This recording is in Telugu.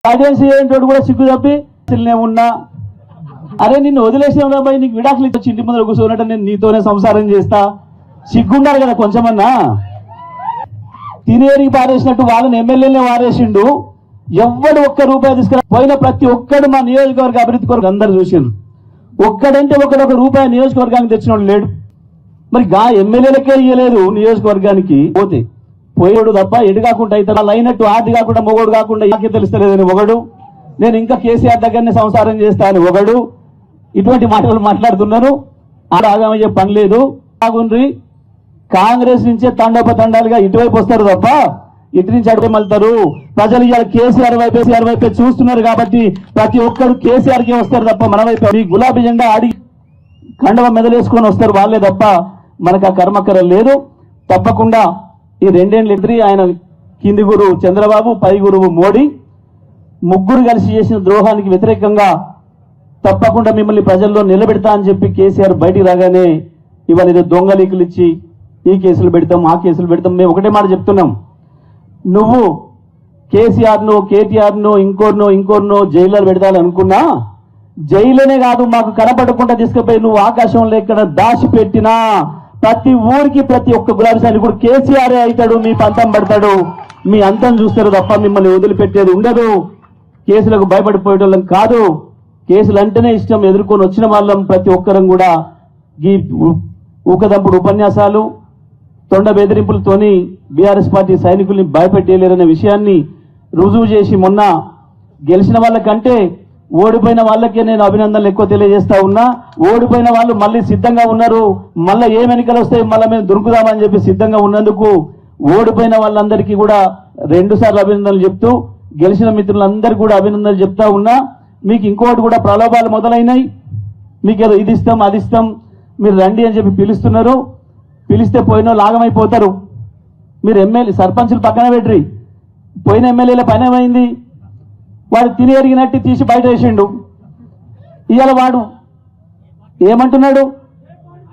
రాజేష్ ఏంటోడు కూడా సిగ్గు తప్పి ఉన్నా అరే నిన్ను వదిలేసిన పోయి నీకు విడాకులు ఇచ్చి ఇంటి ముందర కూర్చోనట్టు నేను నీతోనే సంసారం చేస్తా సిగ్గుండాలి కదా కొంచెమన్నా. తినేరికి పారేసినట్టు వాళ్ళని ఎమ్మెల్యేనే వారేసిండు. ఎవ్వడు ఒక్క రూపాయి తీసుకురా పోయిన ప్రతి ఒక్కడు మా నియోజకవర్గ అభివృద్ధి కొరకు అందరు చూసిండు. ఒక్కడంటే ఒకడు ఒక రూపాయి నియోజకవర్గానికి తెచ్చినోడు లేడు. మరి గా ఎమ్మెల్యేలకే ఇయ్యలేదు నియోజకవర్గానికి పోతే పోయేడు తప్ప ఎటు కాకుండా అయితే వాళ్ళు అయినట్టు ఆది కాకుండా మొగోడు కాకుండా నాకే తెలుస్తలేదని ఒకడు, నేను ఇంకా కేసీఆర్ దగ్గరనే సంసారం చేస్తా అని ఒకడు, ఇటువంటి మాటలు మాట్లాడుతున్నారు. ఆగామయ్యే పని లేదు. బాగుండ్రి కాంగ్రెస్ నుంచే తండోపతండాలుగా ఇటువైపు వస్తారు తప్ప ఇటు నుంచి అడిగి వెళ్తారు. ప్రజలు ఇవాళ కేసీఆర్ వైపే చూస్తున్నారు కాబట్టి ప్రతి ఒక్కరు కేసీఆర్ కే వస్తారు తప్ప మన వైపు ఈ గులాబీ జెండా ఆడి కండవ మెదలేసుకొని వస్తారు వాళ్ళే తప్ప మనకు ఆ కర్మకరం లేదు. తప్పకుండా ఈ రెండేళ్ళు ఎదురు ఆయన కింది గురువు చంద్రబాబు, పై గురువు మోడీ ముగ్గురు కలిసి చేసిన ద్రోహానికి వ్యతిరేకంగా తప్పకుండా మిమ్మల్ని ప్రజల్లో నిలబెడతా అని చెప్పి కేసీఆర్ బయటికి రాగానే ఇవాళ ఏదో దొంగలీకులు ఇచ్చి ఈ కేసులు పెడతాం ఆ కేసులు పెడతాం. మేము ఒకటే మాట చెప్తున్నాం, నువ్వు కేసీఆర్ను కేటీఆర్ను ఇంకోర్నో జైల్లో పెడతాననుకున్నా జైలునే కాదు మాకు కనపడకుండా తీసుకుపోయి నువ్వు ఆకాశంలో ఎక్కడ దాచి పెట్టినా ప్రతి ఊరికి ప్రతి ఒక్క గులాబీ సైనికుడు కేసీఆర్ అవుతాడు, మీ పంతం పడతాడు, మీ అంతం చూస్తారు తప్ప మిమ్మల్ని వదిలిపెట్టేది ఉండదు. కేసులకు భయపడిపోయేటోళ్ళం కాదు. కేసులు అంటేనే ఇష్టం ఎదుర్కొని వచ్చిన వాళ్ళం ప్రతి ఒక్కరం కూడా ఈ ఊకదంపుడు ఉపన్యాసాలు తొండ బెదిరింపులతోని బీఆర్ఎస్ పార్టీ సైనికుల్ని భయపెట్టేయలేరనే విషయాన్ని రుజువు చేసి మొన్న గెలిచిన వాళ్ళకంటే ఓడిపోయిన వాళ్ళకే నేను అభినందనలు ఎక్కువ తెలియజేస్తా ఉన్నా. ఓడిపోయిన వాళ్ళు మళ్ళీ సిద్ధంగా ఉన్నారు, మళ్ళీ ఏం ఎన్నికలు వస్తాయి మళ్ళీ మేము దొరుకుదామని చెప్పి సిద్ధంగా ఉన్నందుకు ఓడిపోయిన వాళ్ళందరికీ కూడా 2 సార్లు అభినందనలు చెప్తూ గెలిచిన మిత్రులందరికీ కూడా అభినందనలు చెప్తా ఉన్నా. మీకు ఇంకోటి కూడా ప్రలోభాలు మొదలైనాయి. మీకేదో ఇది ఇస్తాం అది ఇస్తాం మీరు రండి అని చెప్పి పిలుస్తున్నారు. పిలిస్తే పోయిన వాళ్ళు ఆగమైపోతారు. మీరు ఎమ్మెల్యే సర్పంచులు పక్కన పెట్టి పోయిన ఎమ్మెల్యేల పని ఏమైంది? వాడు తిని ఎరిగినట్టు తీసి బయట వేసిండు. ఇవాళ వాడు ఏమంటున్నాడు?